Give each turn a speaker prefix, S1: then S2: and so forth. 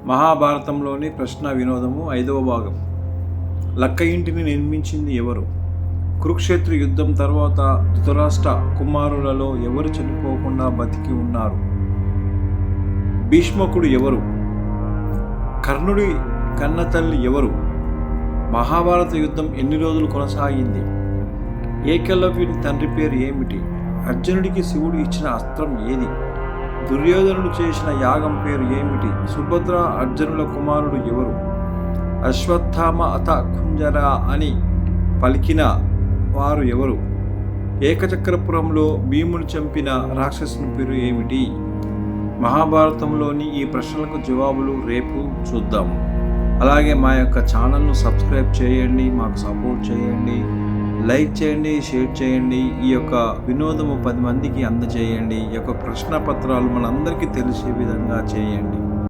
S1: మహాభారతంలోని ప్రశ్న వినోదము 5వ భాగం. లక్క ఇంటిని నిర్మించింది ఎవరు? కురుక్షేత్ర యుద్ధం తర్వాత ధృతరాష్ట్ర కుమారులలో ఎవరు చనిపోకుండా బతికి ఉన్నారు? భీష్మకుడు ఎవరు? కర్ణుడి కన్నతల్లి ఎవరు? మహాభారత యుద్ధం ఎన్ని రోజులు కొనసాగింది? ఏకలవ్యుని తండ్రి పేరు ఏమిటి? అర్జునుడికి శివుడు ఇచ్చిన అస్త్రం ఏది? దుర్యోధనుడు చేసిన యాగం పేరు ఏమిటి? సుభద్ర అర్జునుల కుమారుడు ఎవరు? అశ్వత్థామ అత కుంజర అని పలికిన వారు ఎవరు? ఏకచక్రపురంలో భీముని చంపిన రాక్షసుని పేరు ఏమిటి? మహాభారతంలోని ఈ ప్రశ్నలకు జవాబులు రేపు చూద్దాం. అలాగే మా యొక్క ఛానల్ను సబ్స్క్రైబ్ చేయండి, మాకు సపోర్ట్ చేయండి, లైక్ చేయండి, షేర్ చేయండి. ఈ యొక్క వినోదము 10 మందికి అందజేయండి. ఈ యొక్క ప్రశ్న పత్రాలు మనందరికీ తెలిసే విధంగా చేయండి.